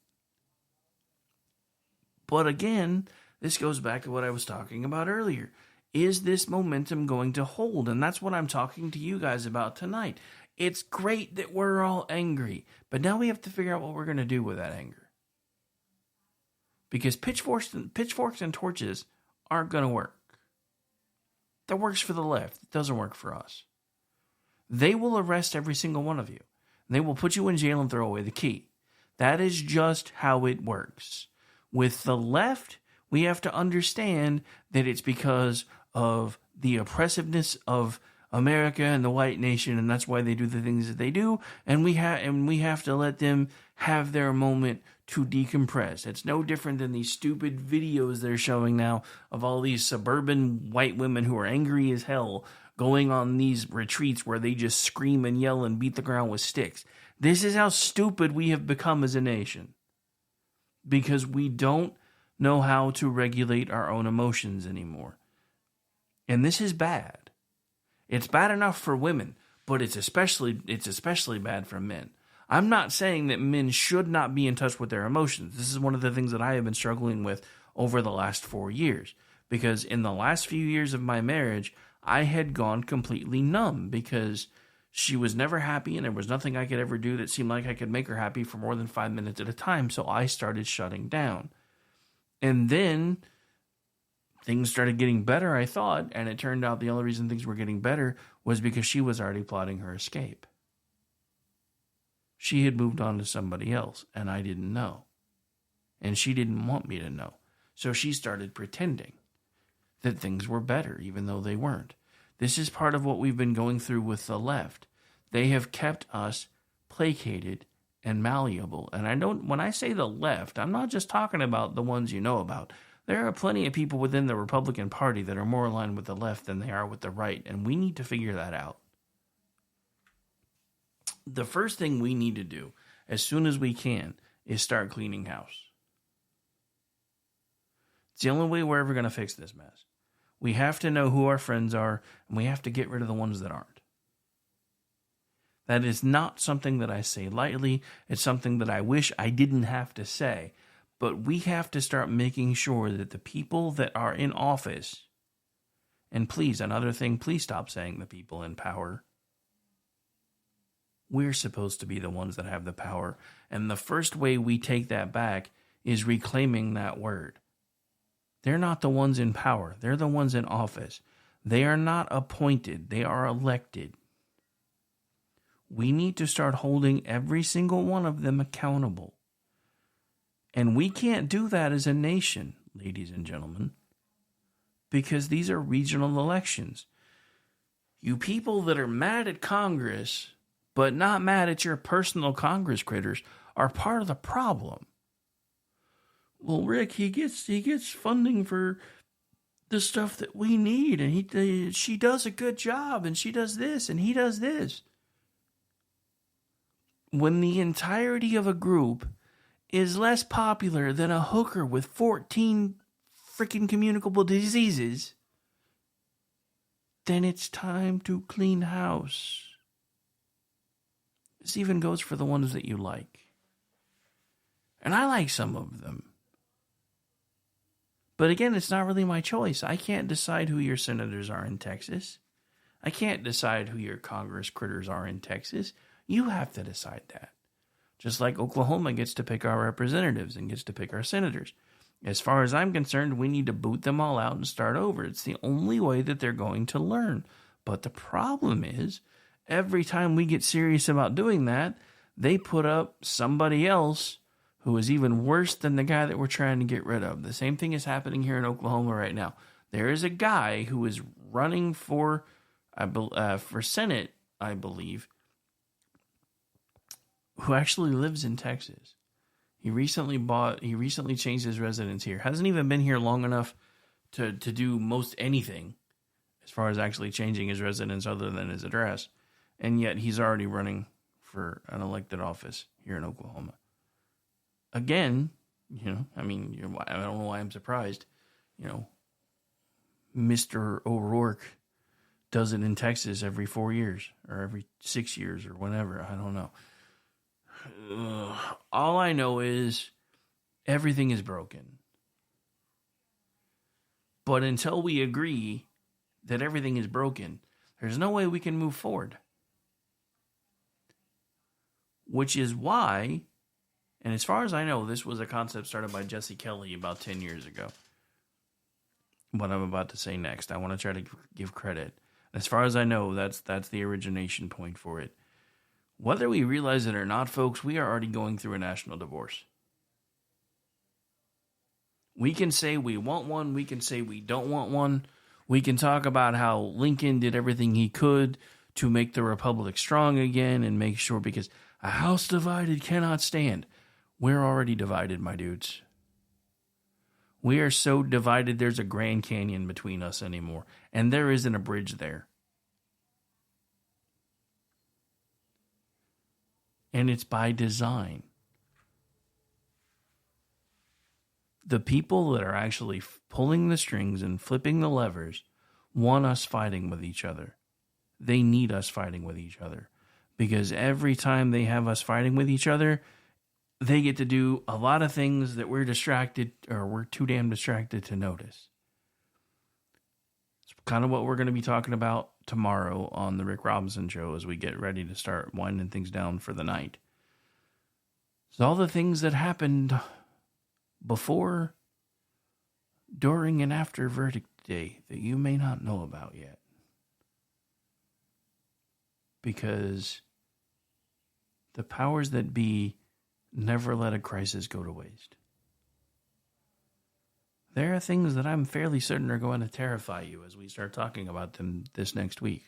But again, this goes back to what I was talking about earlier. Is this momentum going to hold? And that's what I'm talking to you guys about tonight. It's great that we're all angry, but now we have to figure out what we're going to do with that anger. Because pitchforks and torches aren't going to work. That works for the left. It doesn't work for us. They will arrest every single one of you. They will put you in jail and throw away the key. That is just how it works. With the left, we have to understand that it's because of the oppressiveness of America and the white nation, and that's why they do the things that they do, and we have to let them have their moment to decompress. It's no different than these stupid videos they're showing now of all these suburban white women who are angry as hell going on these retreats where they just scream and yell and beat the ground with sticks. This is how stupid we have become as a nation. Because we don't know how to regulate our own emotions anymore. And this is bad. It's bad enough for women, but it's especially bad for men. I'm not saying that men should not be in touch with their emotions. This is one of the things that I have been struggling with over the last 4 years. Because in the last few years of my marriage, I had gone completely numb because she was never happy and there was nothing I could ever do that seemed like I could make her happy for more than 5 minutes at a time. So I started shutting down. And then things started getting better, I thought, and it turned out the only reason things were getting better was because she was already plotting her escape. She had moved on to somebody else, and I didn't know. And she didn't want me to know. So she started pretending that things were better, even though they weren't. This is part of what we've been going through with the left. They have kept us placated and malleable. And when I say the left, I'm not just talking about the ones you know about. There are plenty of people within the Republican Party that are more aligned with the left than they are with the right, and we need to figure that out. The first thing we need to do, as soon as we can, is start cleaning house. It's the only way we're ever going to fix this mess. We have to know who our friends are, and we have to get rid of the ones that aren't. That is not something that I say lightly. It's something that I wish I didn't have to say. But we have to start making sure that the people that are in office, and please, another thing, please stop saying the people in power. We're supposed to be the ones that have the power. And the first way we take that back is reclaiming that word. They're not the ones in power. They're the ones in office. They are not appointed. They are elected. We need to start holding every single one of them accountable. And we can't do that as a nation, ladies and gentlemen, because these are regional elections. You people that are mad at Congress, but not mad at your personal Congress critters, are part of the problem. Well, Rick, he gets funding for the stuff that we need, and she does a good job, and she does this, and he does this. When the entirety of a group is less popular than a hooker with 14 freaking communicable diseases, then it's time to clean house. This even goes for the ones that you like. And I like some of them. But again, it's not really my choice. I can't decide who your senators are in Texas. I can't decide who your Congress critters are in Texas. You have to decide that. Just like Oklahoma gets to pick our representatives and gets to pick our senators. As far as I'm concerned, we need to boot them all out and start over. It's the only way that they're going to learn. But the problem is, every time we get serious about doing that, they put up somebody else who is even worse than the guy that we're trying to get rid of. The same thing is happening here in Oklahoma right now. There is a guy who is running for Senate, I believe, who actually lives in Texas. He recently changed his residence here. Hasn't even been here long enough to do most anything as far as actually changing his residence other than his address. And yet he's already running for an elected office here in Oklahoma. Again, I don't know why I'm surprised. Mr. O'Rourke does it in Texas every 4 years or every 6 years or whenever. I don't know. All I know is everything is broken. But until we agree that everything is broken, there's no way we can move forward. Which is why, and as far as I know, this was a concept started by Jesse Kelly about 10 years ago. What I'm about to say next, I want to try to give credit. As far as I know, that's the origination point for it. Whether we realize it or not, folks, we are already going through a national divorce. We can say we want one. We can say we don't want one. We can talk about how Lincoln did everything he could to make the republic strong again and make sure, because a house divided cannot stand. We're already divided, my dudes. We are so divided there's a Grand Canyon between us anymore. And there isn't a bridge there. And it's by design. The people that are actually pulling the strings and flipping the levers want us fighting with each other. They need us fighting with each other. Because every time they have us fighting with each other, they get to do a lot of things that we're distracted, or we're too damn distracted to notice. It's kind of what we're going to be talking about tomorrow on the Rick Robinson Show as we get ready to start winding things down for the night. It's all the things that happened before, during, and after verdict day that you may not know about yet. Because the powers that be never let a crisis go to waste. There are things that I'm fairly certain are going to terrify you as we start talking about them this next week.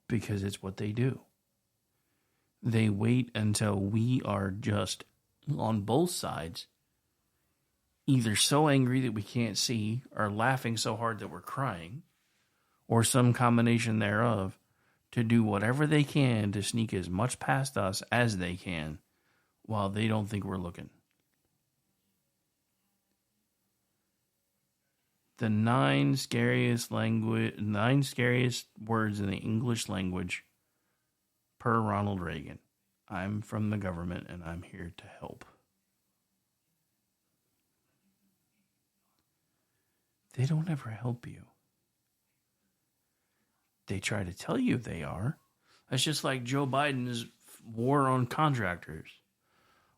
Because it's what they do. They wait until we are just, on both sides, either so angry that we can't see, or laughing so hard that we're crying, or some combination thereof, to do whatever they can to sneak as much past us as they can while they don't think we're looking. The 9 scariest words in the English language per Ronald Reagan. I'm from the government and I'm here to help. They don't ever help you. They try to tell you they are. That's just like Joe Biden's war on contractors.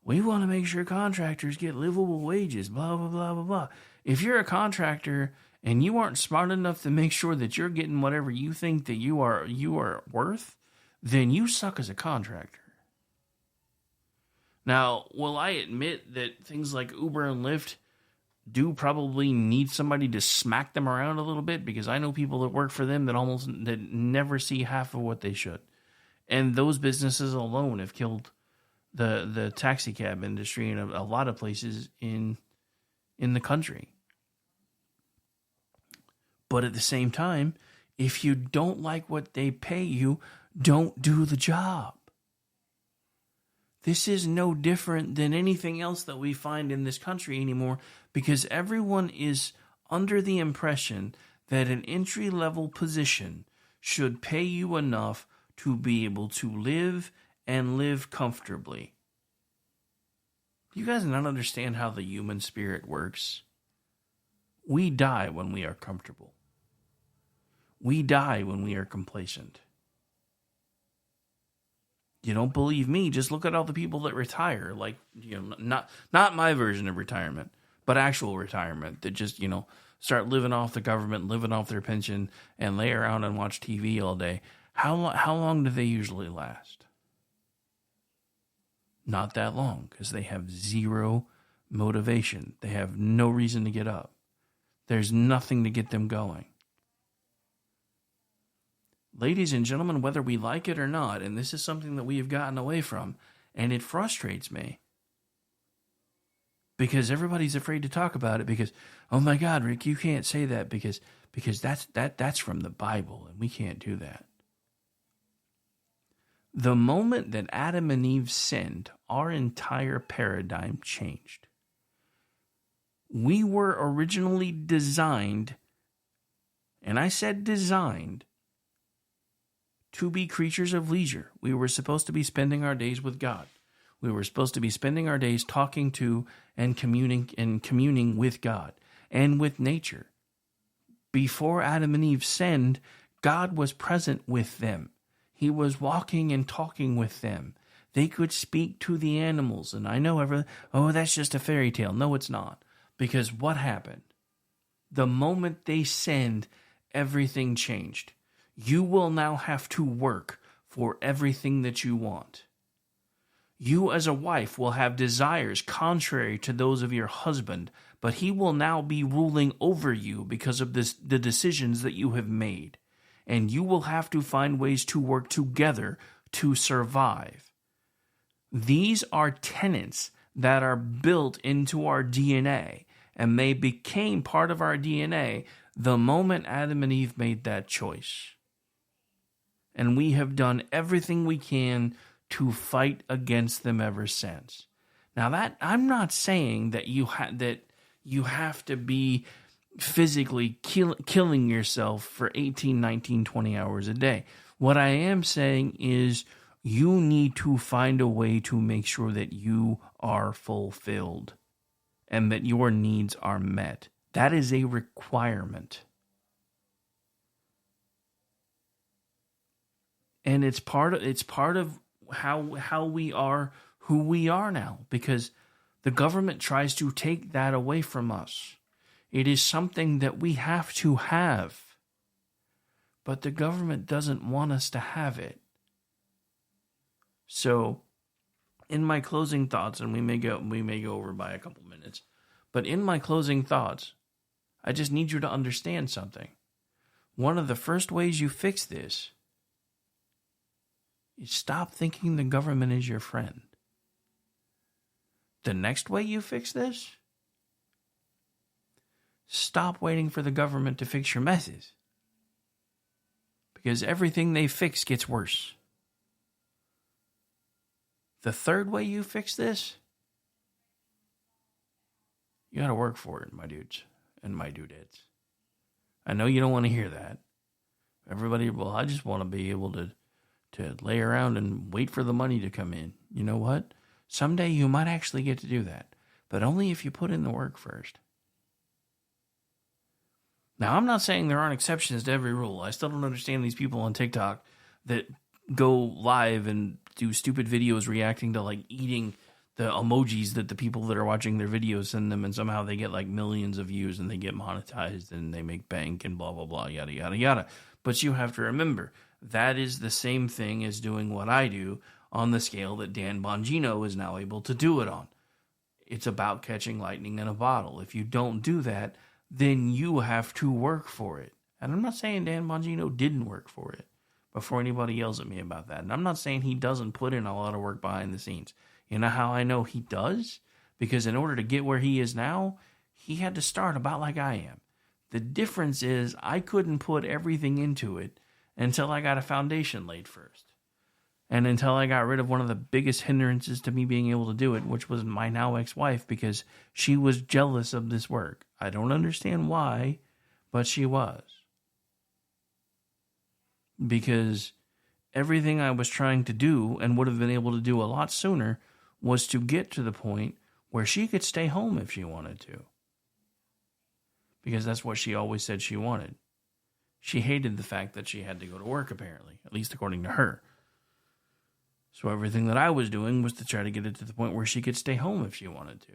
We want to make sure contractors get livable wages, blah, blah, blah, blah, blah. If you're a contractor and you aren't smart enough to make sure that you're getting whatever you think that you are worth, then you suck as a contractor. Now, will I admit that things like Uber and Lyft do probably need somebody to smack them around a little bit, because I know people that work for them that never see half of what they should. And those businesses alone have killed the taxi cab industry in a lot of places in the country. But at the same time, if you don't like what they pay you, don't do the job. This is no different than anything else that we find in this country anymore, because everyone is under the impression that an entry-level position should pay you enough to be able to live and live comfortably. Do you guys not understand how the human spirit works? We die when we are comfortable. We die when we are complacent. You don't believe me? Just look at all the people that retire. Like, not my version of retirement, but actual retirement that just, start living off the government, living off their pension, and lay around and watch TV all day. How long do they usually last? Not that long, because they have zero motivation. They have no reason to get up. There's nothing to get them going. Ladies and gentlemen, whether we like it or not, and this is something that we have gotten away from, and it frustrates me, because everybody's afraid to talk about it, because, oh my God, Rick, you can't say that because that's from the Bible, and we can't do that. The moment that Adam and Eve sinned, our entire paradigm changed. We were originally designed, and I said designed, to be creatures of leisure. We were supposed to be spending our days with God. We were supposed to be spending our days talking to and communing with God and with nature. Before Adam and Eve sinned, God was present with them. He was walking and talking with them. They could speak to the animals. And I know that's just a fairy tale. No, it's not. Because what happened? The moment they sinned, everything changed. You will now have to work for everything that you want. You as a wife will have desires contrary to those of your husband, but he will now be ruling over you because of the decisions that you have made. And you will have to find ways to work together to survive. These are tenets that are built into our DNA, and they became part of our DNA the moment Adam and Eve made that choice. And we have done everything we can to fight against them ever since. Now, that I'm not saying that you have to be physically killing yourself for 18, 19, 20 hours a day. What I am saying is you need to find a way to make sure that you are fulfilled and that your needs are met. That is a requirement. And it's part of how we are who we are now, because the government tries to take that away from us. It is something that we have to have, but the government doesn't want us to have it. So, in my closing thoughts, and we may go over by a couple minutes, but in my closing thoughts, I just need you to understand something. One of the first ways you fix this is stop thinking the government is your friend. The next way you fix this, stop waiting for the government to fix your messes. Because everything they fix gets worse. The third way you fix this, you gotta work for it, my dudes and my dudettes. I know you don't want to hear that. Everybody, well, I just want to be able to lay around and wait for the money to come in. You know what? Someday you might actually get to do that, but only if you put in the work first. Now, I'm not saying there aren't exceptions to every rule. I still don't understand these people on TikTok that go live and do stupid videos reacting to, like, eating the emojis that the people that are watching their videos send them, and somehow they get, like, millions of views and they get monetized and they make bank and blah, blah, blah, yada, yada, yada. But you have to remember, that is the same thing as doing what I do on the scale that Dan Bongino is now able to do it on. It's about catching lightning in a bottle. If you don't do that, then you have to work for it. And I'm not saying Dan Bongino didn't work for it before anybody yells at me about that. And I'm not saying he doesn't put in a lot of work behind the scenes. You know how I know he does? Because in order to get where he is now, he had to start about like I am. The difference is I couldn't put everything into it until I got a foundation laid first. And until I got rid of one of the biggest hindrances to me being able to do it, which was my now ex-wife, because she was jealous of this work. I don't understand why, but she was. Because everything I was trying to do, and would have been able to do a lot sooner, was to get to the point where she could stay home if she wanted to. Because that's what she always said she wanted. She hated the fact that she had to go to work, apparently, at least according to her. So everything that I was doing was to try to get it to the point where she could stay home if she wanted to.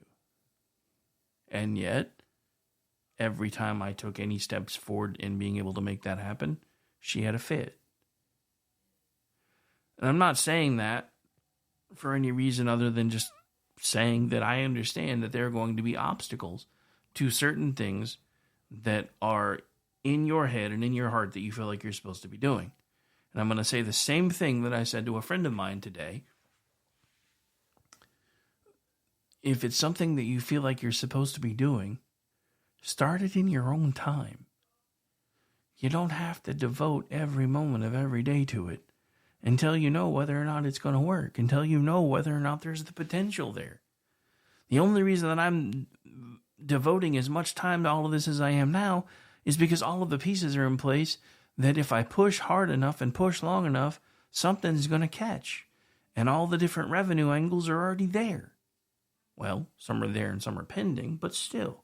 And yet, every time I took any steps forward in being able to make that happen, she had a fit. And I'm not saying that for any reason other than just saying that I understand that there are going to be obstacles to certain things that are in your head and in your heart that you feel like you're supposed to be doing. And I'm going to say the same thing that I said to a friend of mine today. If it's something that you feel like you're supposed to be doing, start it in your own time. You don't have to devote every moment of every day to it. until you know whether or not it's going to work, until you know whether or not there's the potential there. The only reason that I'm devoting as much time to all of this as I am now is because all of the pieces are in place that if I push hard enough and push long enough, something's going to catch. And all the different revenue angles are already there. Well, some are there and some are pending, but still.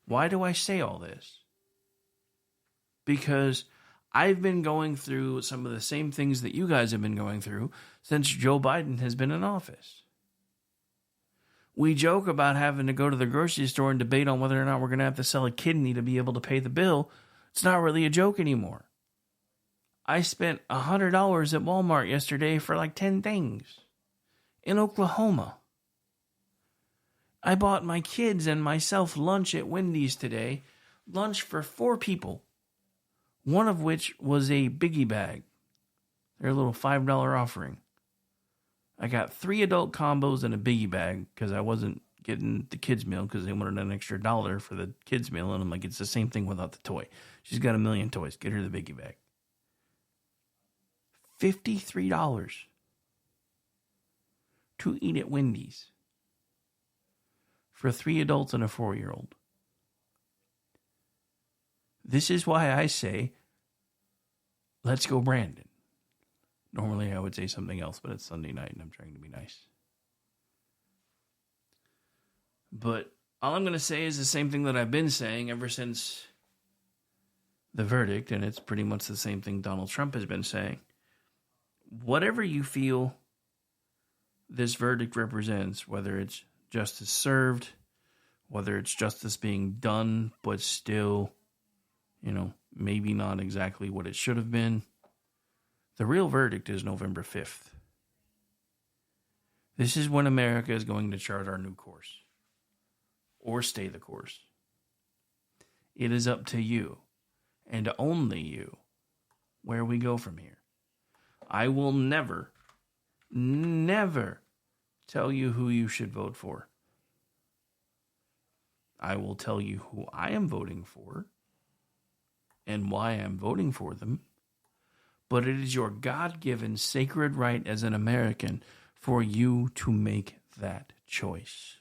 Why do I say all this? Because I've been going through some of the same things that you guys have been going through since Joe Biden has been in office. We joke about having to go to the grocery store and debate on whether or not we're going to have to sell a kidney to be able to pay the bill. It's not really a joke anymore. I spent $100 at Walmart yesterday for like 10 things in Oklahoma. I bought my kids and myself lunch at Wendy's today. Lunch for 4 people. One of which was a biggie bag. Their little $5 offering. I got 3 adult combos and a biggie bag because I wasn't getting the kids' meal because they wanted an extra $1 for the kids' meal. And I'm like, it's the same thing without the toy. She's got a million toys. Get her the biggie bag. $53 to eat at Wendy's for 3 adults and a 4-year-old. This is why I say, let's go Brandon. Normally I would say something else, but it's Sunday night and I'm trying to be nice. But all I'm going to say is the same thing that I've been saying ever since the verdict, and it's pretty much the same thing Donald Trump has been saying. Whatever you feel this verdict represents, whether it's justice served, whether it's justice being done, but still, maybe not exactly what it should have been, the real verdict is November 5th. This is when America is going to chart our new course. Or stay the course. It is up to you, and only you, where we go from here. I will never, never tell you who you should vote for. I will tell you who I am voting for and why I'm voting for them. But it is your God-given sacred right as an American for you to make that choice.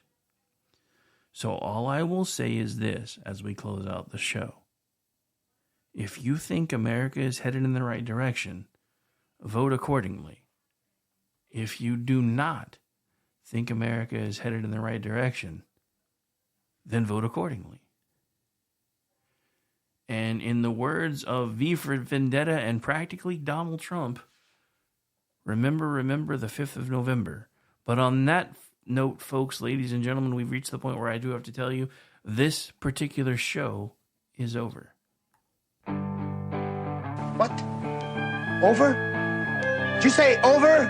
So all I will say is this as we close out the show. If you think America is headed in the right direction, vote accordingly. If you do not think America is headed in the right direction, then vote accordingly. And in the words of V for Vendetta and practically Donald Trump, remember the 5th of November. But on that note, folks, ladies and gentlemen, we've reached the point where I do have to tell you this particular show is over. What? Over? Did you say over?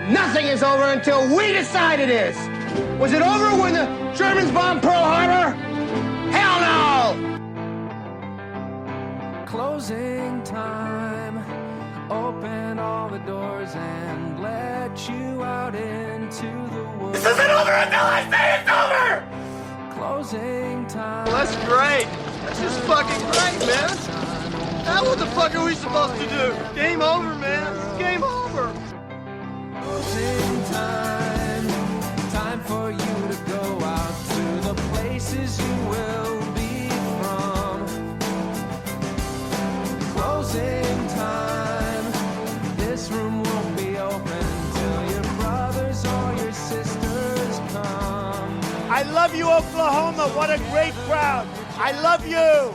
Nothing is over until we decide it is. Was it over when the Germans bombed Pearl Harbor? Hell no! Closing time. Open all the doors and let you out into the woods. This isn't over until I say it's over! Closing time. Well, that's great. That's just fucking great, man. Now what the fuck are we supposed to do? Game over, man. It's game over. Closing time. Time for you to go out to the places you will be from. Closing time. This room won't be open till your brothers or your sisters come. I love you, Oklahoma. What a great crowd. I love you.